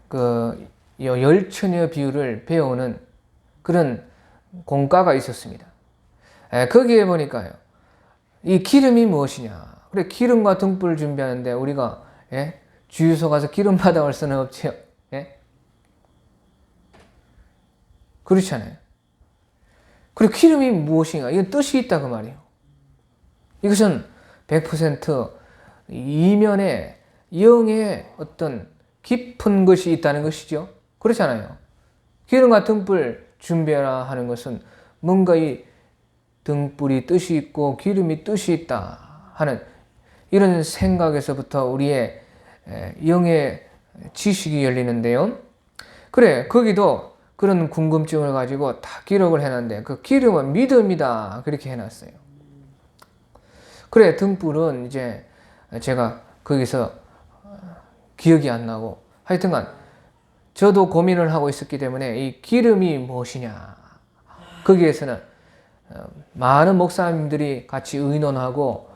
그 열처녀 비유를 배우는 그런 공과가 있었습니다. 거기에 보니까요, 이 기름이 무엇이냐? 그래, 기름과 등불을 준비하는데 우리가 주유소 가서 기름 받아올 수는 없지요. 그렇잖아요. 그리고 기름이 무엇인가? 이건 뜻이 있다 그 말이에요. 이것은 100% 이면에 영의 어떤 깊은 것이 있다는 것이죠. 그렇잖아요. 기름과 등불 준비하라 하는 것은 뭔가 이 등불이 뜻이 있고 기름이 뜻이 있다 하는 이런 생각에서부터 우리의 영의 지식이 열리는데요. 그래, 거기도 그런 궁금증을 가지고 다 기록을 해놨는데 그 기름은 믿음이다 그렇게 해놨어요. 그래, 등불은 이제 제가 거기서 기억이 안 나고 하여튼간 저도 고민을 하고 있었기 때문에 이 기름이 무엇이냐, 거기에서는 많은 목사님들이 같이 의논하고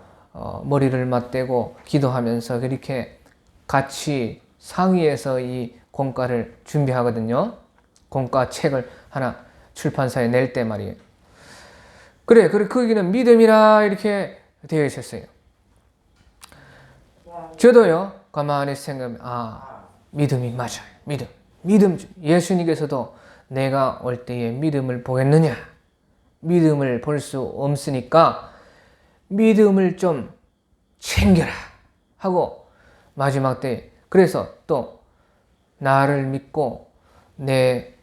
머리를 맞대고 기도하면서 그렇게 같이 상의해서 이 공과를 준비하거든요. 공과 책을 하나 출판사에 낼 때 말이에요. 그래, 거기는 믿음이라 이렇게 되어 있었어요. 저도요, 가만히 생각하면, 믿음이 맞아요. 믿음. 예수님께서도 내가 올 때에 믿음을 보겠느냐? 믿음을 볼 수 없으니까 믿음을 좀 챙겨라 하고 마지막 때, 그래서 또 나를 믿고 내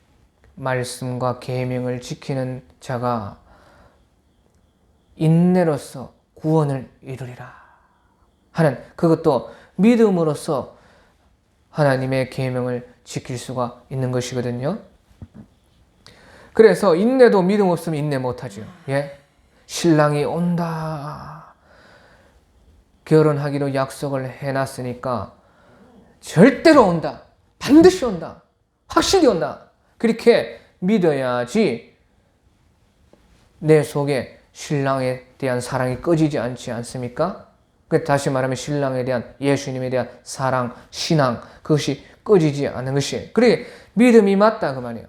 말씀과 계명을 지키는 자가 인내로서 구원을 이루리라 하는, 그것도 믿음으로써 하나님의 계명을 지킬 수가 있는 것이거든요. 그래서 인내도 믿음 없으면 인내 못하죠. 신랑이 온다. 결혼하기로 약속을 해놨으니까 절대로 온다. 반드시 온다. 확실히 온다. 그렇게 믿어야지 내 속에 신랑에 대한 사랑이 꺼지지 않지 않습니까? 다시 말하면 신랑에 대한, 예수님에 대한 사랑, 신앙, 그것이 꺼지지 않는 것이에요. 그래, 믿음이 맞다 그 말이에요.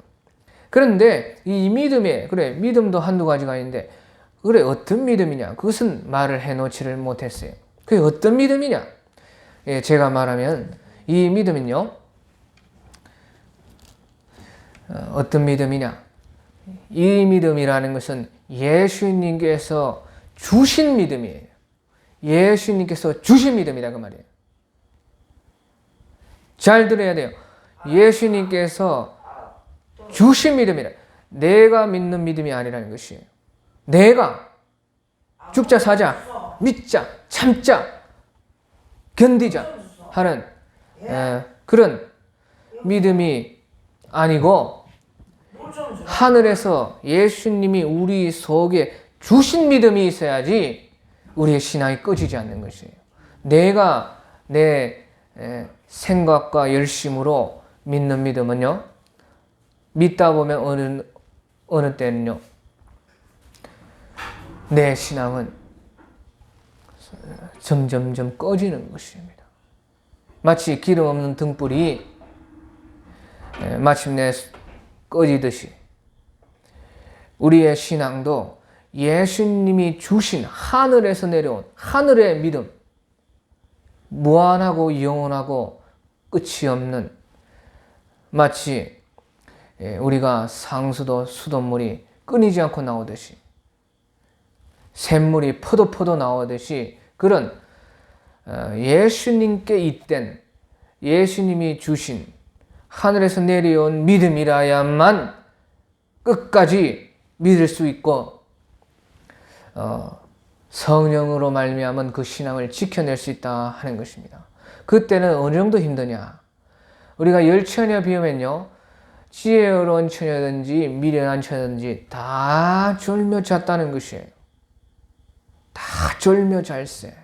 그런데 이 믿음에, 그래, 믿음도 한두 가지가 있는데, 그래, 어떤 믿음이냐? 그것은 말을 해놓지를 못했어요. 그게 어떤 믿음이냐? 제가 말하면 이 믿음은요, 어떤 믿음이냐? 이 믿음이라는 것은 예수님께서 주신 믿음이에요. 예수님께서 주신 믿음이다 그 말이에요. 잘 들어야 돼요. 예수님께서 주신 믿음이라. 내가 믿는 믿음이 아니라는 것이에요. 내가 죽자 사자, 믿자, 참자, 견디자 하는 그런 믿음이 아니고, 하늘에서 예수님이 우리 속에 주신 믿음이 있어야지 우리의 신앙이 꺼지지 않는 것이에요. 내가 내 생각과 열심으로 믿는 믿음은요, 믿다 보면 어느 때는요, 내 신앙은 점점점 꺼지는 것입니다. 마치 기름 없는 등불이 마침내 꺼지듯이 우리의 신앙도 예수님이 주신 하늘에서 내려온 하늘의 믿음, 무한하고 영원하고 끝이 없는, 마치 우리가 상수도 수돗물이 끊이지 않고 나오듯이, 샘물이 포도포도 나오듯이, 그런 예수님께 잇된, 예수님이 주신 하늘에서 내려온 믿음이라야만 끝까지 믿을 수 있고 성령으로 말미암은 그 신앙을 지켜낼 수 있다 하는 것입니다. 그때는 어느 정도 힘드냐? 우리가 열처녀 비우면요, 지혜로운 처녀든지 미련한 처녀든지 다 졸며 잤다는 것이에요. 다 졸며 잘세.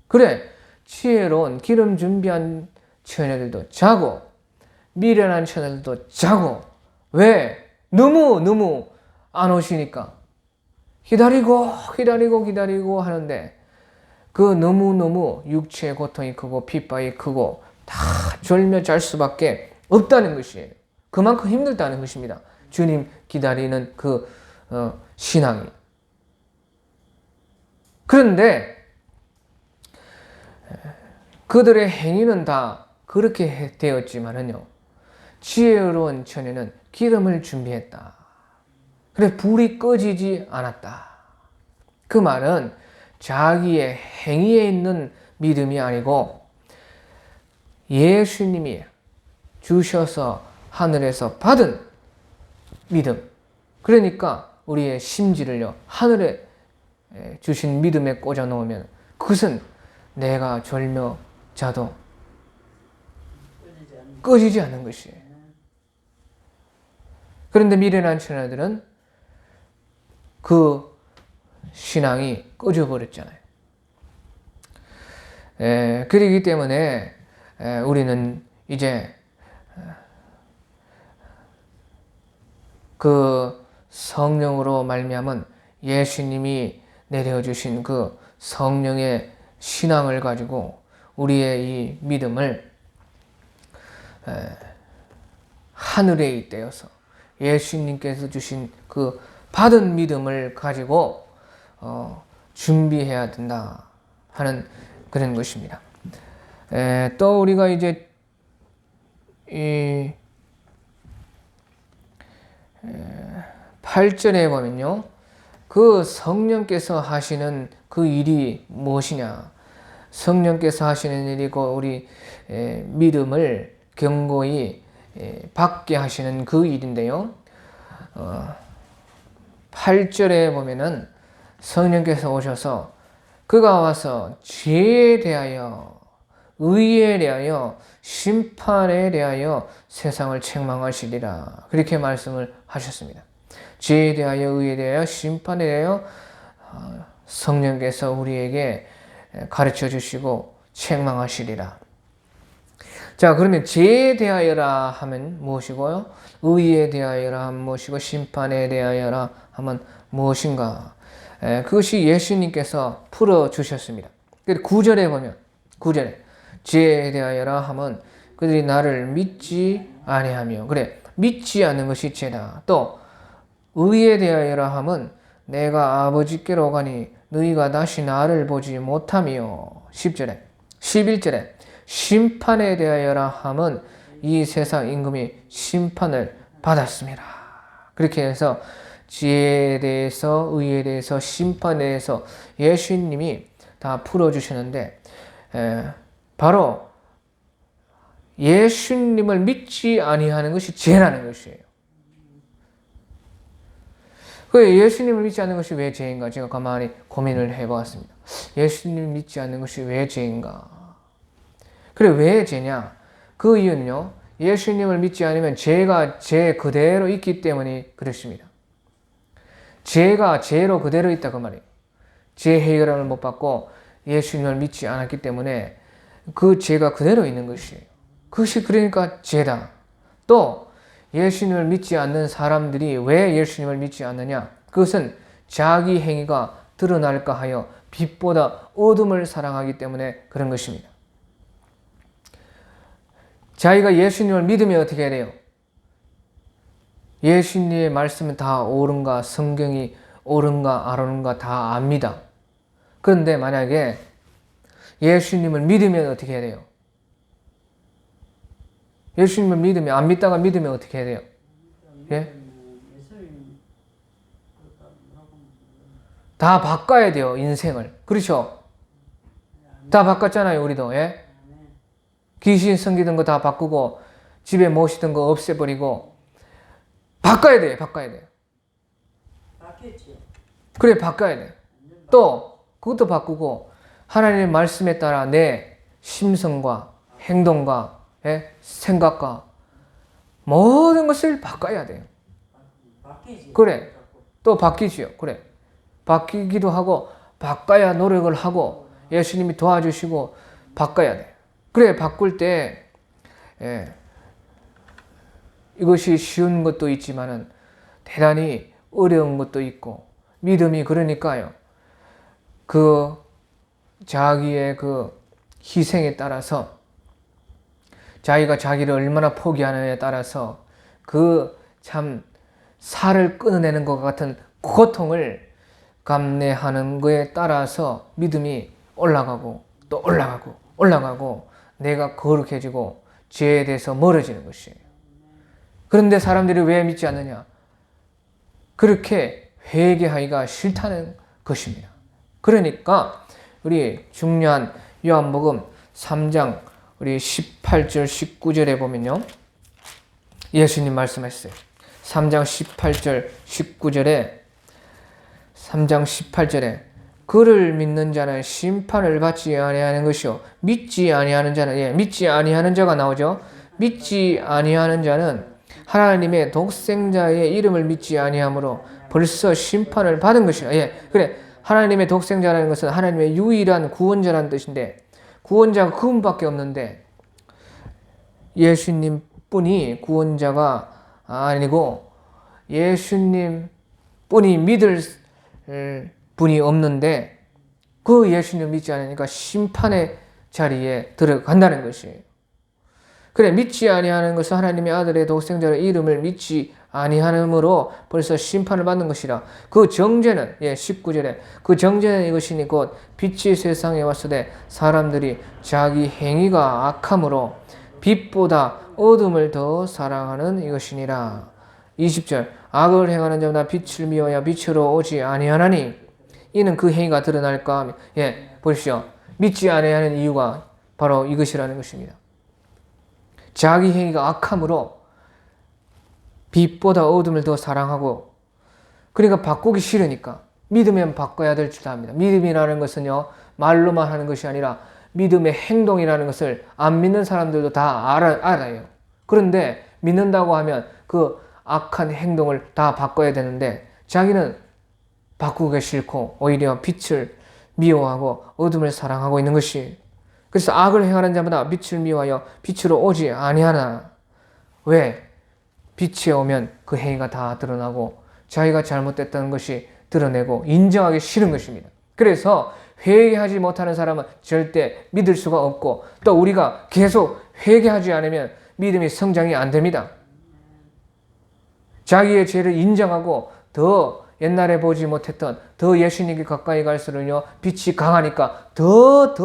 그래, 지혜로운 기름 준비한 처녀들도 자고 미련한 처녀들도 자고. 왜? 너무 안 오시니까. 기다리고 하는데 그 너무 육체의 고통이 크고 핍박이 크고 다 졸며 잘 수밖에 없다는 것이에요. 그만큼 힘들다는 것입니다. 주님 기다리는 그 신앙이. 그런데 그들의 행위는 다 그렇게 되었지만은요, 지혜로운 처녀는 기름을 준비했다. 그래, 불이 꺼지지 않았다. 그 말은 자기의 행위에 있는 믿음이 아니고 예수님이 주셔서 하늘에서 받은 믿음. 그러니까 우리의 심지를요, 하늘에 주신 믿음에 꽂아 놓으면 그것은 내가 졸며 자도 꺼지지 않는 것이에요. 그런데 미련한 처녀들은 그 신앙이 꺼져버렸잖아요. 그렇기 때문에 우리는 이제 그 성령으로 말미암은 예수님이 내려주신 그 성령의 신앙을 가지고 우리의 이 믿음을 하늘에 잇대어서 예수님께서 주신 그 받은 믿음을 가지고 준비해야 된다 하는 그런 것입니다. 또 우리가 이제 이 8절에 보면요, 그 성령께서 하시는 그 일이 무엇이냐? 성령께서 하시는 일이고 우리 믿음을 견고히 받게 하시는 그 일인데요. 8절에 보면은 성령께서 오셔서 그가 와서 죄에 대하여, 의에 대하여, 심판에 대하여 세상을 책망하시리라. 그렇게 말씀을 하셨습니다. 죄에 대하여, 의에 대하여, 심판에 대하여 성령께서 우리에게 가르쳐 주시고 책망하시리라. 자, 그러면 죄에 대하여라 하면 무엇이고요? 의에 대하여라 하면 무엇이고, 심판에 대하여라 하면 무엇인가? 그것이 예수님께서 풀어주셨습니다. 9절에 보면, 9절에 죄에 대하여라 하면 그들이 나를 믿지 아니하며, 그래, 믿지 않는 것이 죄다. 또 의에 대하여라 하면 내가 아버지께로 가니 너희가 다시 나를 보지 못하며, 10절에 11절에 심판에 대하여라 하면 이 세상 임금이 심판을 받았습니다. 그렇게 해서 지혜에 대해서, 의에 대해서, 심판에 대해서 예수님이 다 풀어주시는데, 바로 예수님을 믿지 아니하는 것이 죄라는 것이에요. 그 예수님을 믿지 않는 것이 왜 죄인가? 제가 가만히 고민을 해보았습니다. 예수님을 믿지 않는 것이 왜 죄인가? 그래, 왜 죄냐? 그 이유는요, 예수님을 믿지 않으면 죄가 죄 그대로 있기 때문에 그렇습니다. 죄가 죄로 그대로 있다 그 말이에요. 죄 해결함을 못 받고 예수님을 믿지 않았기 때문에 그 죄가 그대로 있는 것이에요. 그것이 그러니까 죄다. 또 예수님을 믿지 않는 사람들이 왜 예수님을 믿지 않느냐? 그것은 자기 행위가 드러날까 하여 빛보다 어둠을 사랑하기 때문에 그런 것입니다. 자기가 예수님을 믿으면 어떻게 해야 돼요? 예수님의 말씀은 다 옳은가, 성경이 옳은가, 안 옳은가 다 압니다. 그런데 만약에 예수님을 믿으면 어떻게 해야 돼요? 예수님을 믿으면, 안 믿다가 믿으면 어떻게 해야 돼요? 예? 다 바꿔야 돼요, 인생을. 그렇죠? 다 바꿨잖아요, 우리도. 예? 귀신 섬기던 거 다 바꾸고, 집에 모시던 거 없애버리고, 바꿔야 돼. 바꿔야 돼. 바뀌었죠. 그래, 바꿔야 돼. 또 그것도 바꾸고 하나님의 말씀에 따라 내 심성과 행동과 생각과 모든 것을 바꿔야 돼요. 바뀌지. 그래. 또 바뀌지요. 그래. 바뀌기도 하고 바꿔야 노력을 하고 예수님이 도와주시고 바꿔야 돼. 그래, 바꿀 때 이것이 쉬운 것도 있지만은 대단히 어려운 것도 있고 믿음이 그러니까요. 그 자기의 그 희생에 따라서 자기가 자기를 얼마나 포기하느냐에 따라서 그 참 살을 끊어내는 것 같은 고통을 감내하는 것에 따라서 믿음이 올라가고 또 올라가고 올라가고 내가 거룩해지고 죄에 대해서 멀어지는 것이에요. 그런데 사람들이 왜 믿지 않느냐? 그렇게 회개하기가 싫다는 것입니다. 그러니까 우리 중요한 요한복음 3장 우리 18절 19절에 보면요. 예수님 말씀하셨어요. 3장 18절 19절에 3장 18절에 그를 믿는 자는 심판을 받지 아니하는 것이요 믿지 아니하는 자는 믿지 아니하는 자가 나오죠. 믿지 아니하는 자는 하나님의 독생자의 이름을 믿지 아니하므로 벌써 심판을 받은 것이라. 그래. 하나님의 독생자라는 것은 하나님의 유일한 구원자라는 뜻인데 구원자가 그분밖에 없는데 예수님 뿐이 구원자가 아니고 예수님 뿐이 믿을 분이 없는데 그 예수님 믿지 않으니까 심판의 자리에 들어간다는 것이에요. 그래, 믿지 아니하는 것은 하나님의 아들의 독생자의 이름을 믿지 아니하므로 벌써 심판을 받는 것이라. 그 정죄는 19절에 그 정죄는 이것이니 곧 빛이 세상에 왔으되 사람들이 자기 행위가 악함으로 빛보다 어둠을 더 사랑하는 이것이니라. 20절 악을 행하는 자마다 빛을 미워야 빛으로 오지 아니하나니 이는 그 행위가 드러날까 하며 보십시오. 믿지 아니하는 이유가 바로 이것이라는 것입니다. 자기 행위가 악함으로 빛보다 어둠을 더 사랑하고 그러니까 바꾸기 싫으니까 믿으면 바꿔야 될 줄 압니다. 믿음이라는 것은요 말로만 하는 것이 아니라 믿음의 행동이라는 것을 안 믿는 사람들도 다 알아요. 그런데 믿는다고 하면 그 악한 행동을 다 바꿔야 되는데 자기는 바꾸기 싫고 오히려 빛을 미워하고 어둠을 사랑하고 있는 것이. 그래서 악을 행하는 자마다 빛을 미워하여 빛으로 오지 아니하나. 왜? 빛에 오면 그 행위가 다 드러나고 자기가 잘못됐다는 것이 드러내고 인정하기 싫은 것입니다. 그래서 회개하지 못하는 사람은 절대 믿을 수가 없고 또 우리가 계속 회개하지 않으면 믿음이 성장이 안 됩니다. 자기의 죄를 인정하고 더 옛날에 보지 못했던 더 예수님께 가까이 갈수록요 빛이 강하니까 더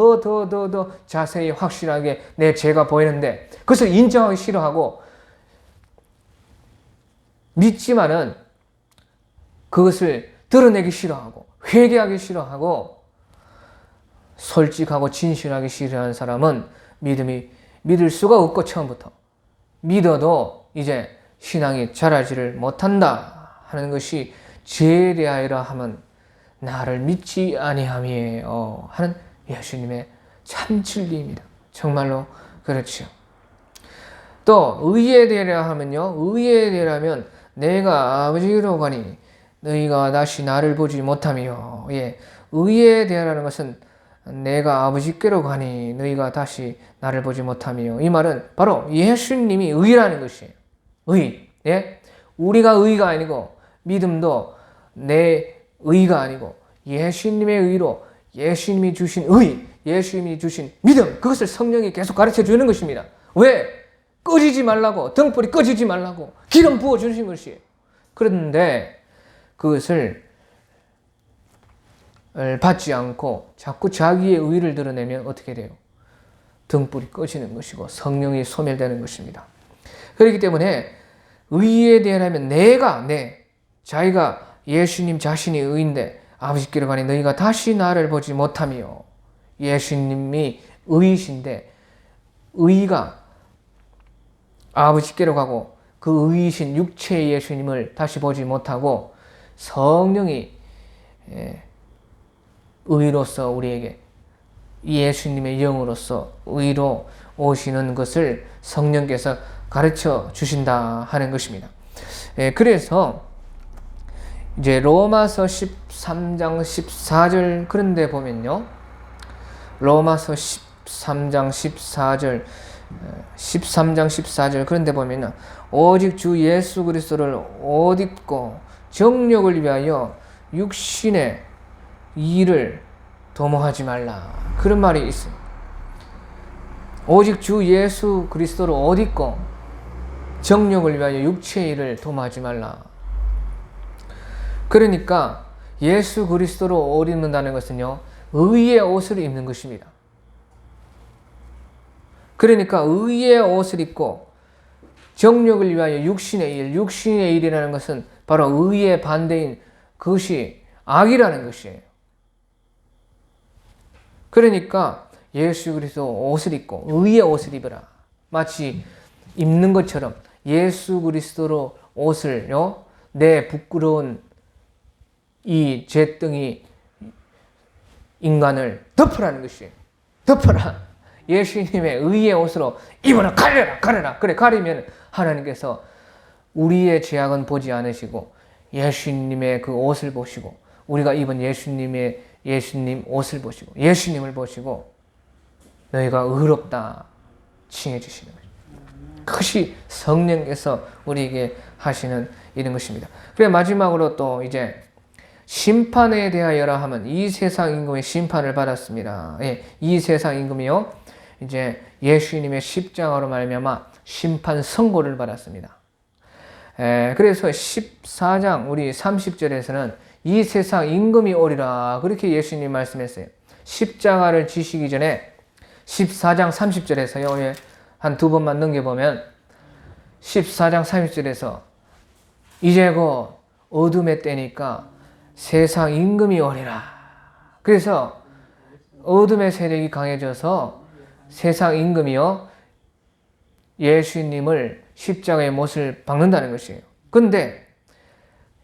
자세히 확실하게 내 죄가 보이는데 그것을 인정하기 싫어하고 믿지만은 그것을 드러내기 싫어하고 회개하기 싫어하고 솔직하고 진실하기 싫어하는 사람은 믿을 수가 없고 처음부터 믿어도 이제 신앙이 자라지를 못한다 하는 것이 죄에 대하여라 하면 나를 믿지 아니함이에요 하는 예수님의 참 진리입니다. 정말로 그렇죠. 또 의에 대하라 하면요 의에 대하면 내가 아버지로 가니 너희가 다시 나를 보지 못하며 의에 대하라는 것은 내가 아버지께로 가니 너희가 다시 나를 보지 못하며 이 말은 바로 예수님이 의라는 것이에요. 의. 우리가 의가 아니고 믿음도 내 의가 아니고 예수님의 의로 예수님이 주신 의, 예수님이 주신 믿음 그것을 성령이 계속 가르쳐 주는 것입니다. 왜? 꺼지지 말라고 등불이 꺼지지 말라고 기름 부어 주신 것이에요. 그런데 그것을 받지 않고 자꾸 자기의 의를 드러내면 어떻게 돼요? 등불이 꺼지는 것이고 성령이 소멸되는 것입니다. 그렇기 때문에 의에 대하면 자기가 예수님 자신이 의인데 아버지께로 가니 너희가 다시 나를 보지 못하며 예수님이 의이신데 의가 아버지께로 가고 그 의이신 육체의 예수님을 다시 보지 못하고 성령이 의로서 우리에게 예수님의 영으로서 의로 오시는 것을 성령께서 가르쳐 주신다 하는 것입니다. 그래서 이제 로마서 13장 14절 그런 데 보면요. 로마서 13장 14절 그런 데 보면 오직 주 예수 그리스도를 옷 입고 정욕을 위하여 육신의 일을 도모하지 말라. 그런 말이 있어요. 오직 주 예수 그리스도를 옷 입고 정욕을 위하여 육체의 일을 도모하지 말라. 그러니까 예수 그리스도로 옷 입는다는 것은요, 의의 옷을 입는 것입니다. 그러니까 의의 옷을 입고 정욕을 위하여 육신의 일이라는 것은 바로 의의 반대인 그것이 악이라는 것이에요. 그러니까 예수 그리스도 옷을 입고 의의 옷을 입으라. 마치 입는 것처럼 예수 그리스도로 옷을요, 내 부끄러운 이 죄덩이 인간을 덮으라는 것이에요. 덮어라. 예수님의 의의 옷으로 입어라. 가려라. 그래, 가리면 하나님께서 우리의 죄악은 보지 않으시고 예수님의 그 옷을 보시고 우리가 입은 예수님 옷을 보시고 예수님을 보시고 너희가 의롭다 칭해 주시는 거예요. 그것이 성령께서 우리에게 하시는 이런 것입니다. 그래 마지막으로 또 이제 심판에 대하여라 하면 이 세상 임금의 심판을 받았습니다. 이 세상 임금이요 이제 예수님의 십자가로 말미암아 심판 선고를 받았습니다. 그래서 14장 우리 30절에서는 이 세상 임금이 오리라 그렇게 예수님 말씀했어요. 십자가를 지시기 전에 14장 30절에서요 한 두 번만 넘겨보면 14장 30절에서 이제 곧 어둠의 때니까 세상 임금이 오리라. 그래서 어둠의 세력이 강해져서 세상 임금이요 예수님을 십자가의 못을 박는다는 것이에요. 근데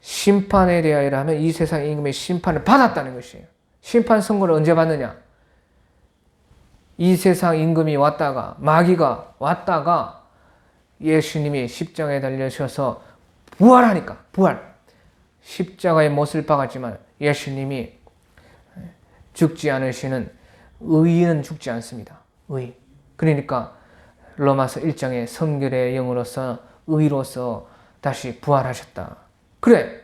심판에 대하여 하면 이 세상 임금의 심판을 받았다는 것이에요. 심판 선고를 언제 받느냐? 이 세상 임금이 왔다가 마귀가 왔다가 예수님이 십자가에 달려셔서 부활하니까 십자가의 못을 박았지만 예수님이 죽지 않으시는 의인은 죽지 않습니다. 의. 그러니까 로마서 1장의 성결의 영으로서 의로서 다시 부활하셨다. 그래.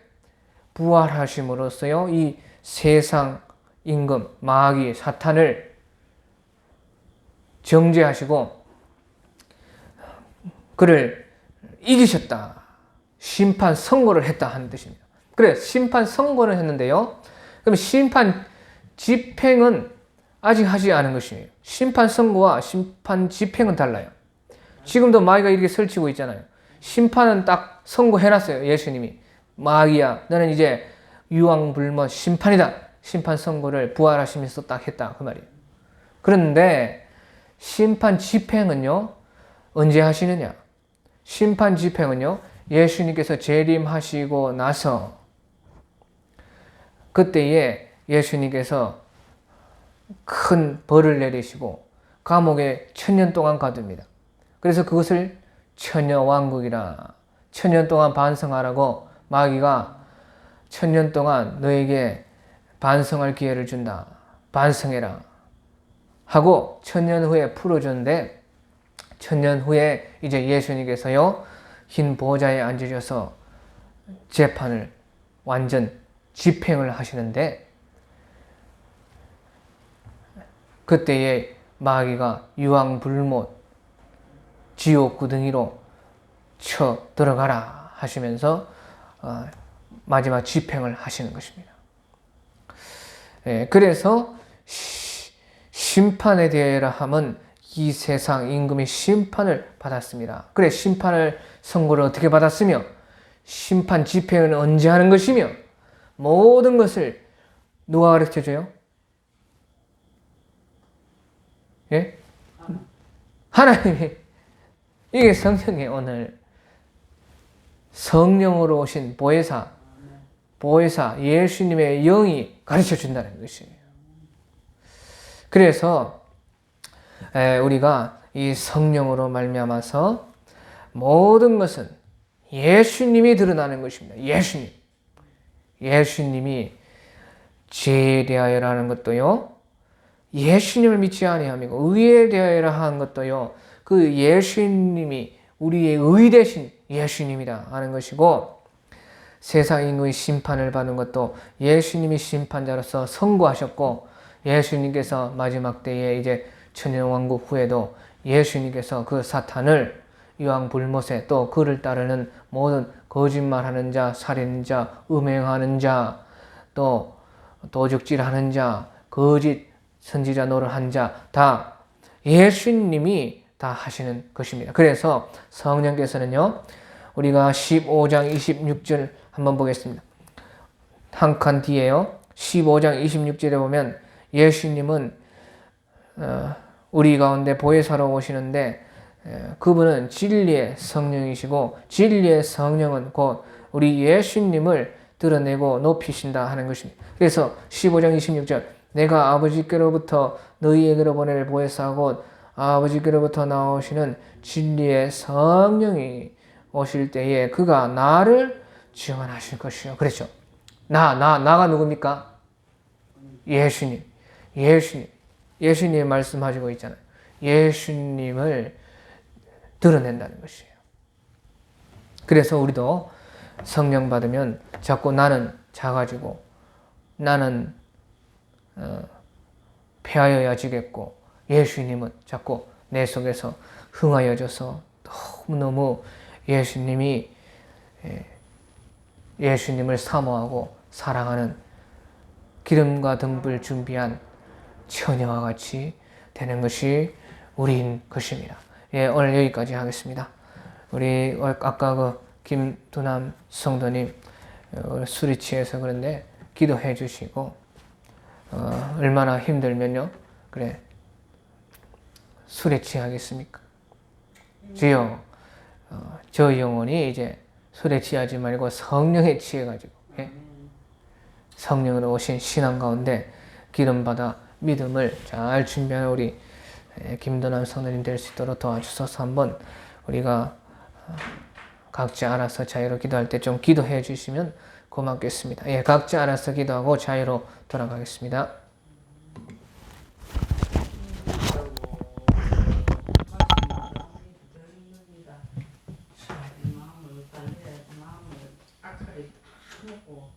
부활하심으로써요. 이 세상 임금 마귀 사탄을 정죄하시고 그를 이기셨다. 심판 선고를 했다 하는 뜻입니다. 그래 심판 선고를 했는데요. 그럼 심판 집행은 아직 하지 않은 것이에요. 심판 선고와 심판 집행은 달라요. 지금도 마귀가 이렇게 설치고 있잖아요. 심판은 딱 선고해놨어요. 예수님이. 마귀야 너는 이제 유황불문 심판이다. 심판 선고를 부활하시면서 딱 했다. 그 말이에요. 그런데 심판 집행은요. 언제 하시느냐. 심판 집행은요. 예수님께서 재림하시고 나서 그때에 예수님께서 큰 벌을 내리시고 감옥에 1000년 동안 가둡니다. 그래서 그것을 천녀왕국이라 1000년 동안 반성하라고 마귀가 1000년 동안 너에게 반성할 기회를 준다. 반성해라. 하고 1000년 후에 풀어줬는데 1000년 후에 이제 예수님께서요 흰 보좌에 앉으셔서 재판을 완전 집행을 하시는데 그때에 마귀가 유황불못 지옥 구덩이로 쳐 들어가라 하시면서 마지막 집행을 하시는 것입니다. 그래서 심판에 대하여 하면 이 세상 임금이 심판을 받았습니다. 그래 심판을 선고를 어떻게 받았으며 심판 집행은 언제 하는 것이며 모든 것을 누가 가르쳐줘요? 예? 하나님이. 이게 성경의 오늘 성령으로 오신 보혜사 예수님의 영이 가르쳐 준다는 것이에요. 그래서 우리가 이 성령으로 말미암아서 모든 것은 예수님이 드러나는 것입니다. 예수님이 죄에 대하여라는 것도요, 예수님을 믿지 아니함이고 의에 대하여라 하는 것도요, 그 예수님이 우리의 의 대신 예수님이다 하는 것이고, 세상 인의 심판을 받는 것도 예수님이 심판자로서 선고하셨고, 예수님께서 마지막 때에 이제 천년왕국 후에도 예수님께서 그 사탄을 유황불못에 또 그를 따르는 모든 거짓말하는 자, 살인자, 음행하는 자, 또 도적질하는 자, 거짓 선지자 노릇한 자, 다 예수님이 다 하시는 것입니다. 그래서 성령께서는요, 우리가 15장 26절 한번 보겠습니다. 한 칸 뒤에요. 15장 26절에 보면 예수님은 우리 가운데 보혜사로 오시는데, 그분은 진리의 성령이시고 진리의 성령은 곧 우리 예수님을 드러내고 높이신다 하는 것입니다. 그래서 15장 26절, 내가 아버지께로부터 너희에게로 보낼 보혜사 곧 아버지께로부터 나오시는 진리의 성령이 오실 때에 그가 나를 증언하실 것이요. 그렇죠. 나가 누굽니까? 예수님이 말씀하시고 있잖아요. 예수님을 드러낸다는 것이에요. 그래서 우리도 성령 받으면 자꾸 나는 작아지고 나는 폐하여야지겠고, 예수님은 자꾸 내 속에서 흥하여져서 너무너무 예수님을 사모하고 사랑하는 기름과 등불 준비한 처녀와 같이 되는 것이 우리인 것입니다. 예, 오늘 여기까지 하겠습니다. 우리 아까 그 김두남 성도님 술이 취해서 그런데 기도해 주시고, 얼마나 힘들면요, 그래, 술에 취하겠습니까? 주여, 저 영혼이 이제 술에 취하지 말고 성령에 취해가지고, 예? 성령으로 오신 신앙 가운데 기름받아 믿음을 잘 준비하는 우리 김도남 성도님 될 수 있도록 도와주셔서 한번 우리가 각자 알아서 자유로 기도할 때 좀 기도해 주시면 고맙겠습니다. 예, 각자 알아서 기도하고 자유로 돌아가겠습니다. 마음을 달래야 마음을 악하게 품고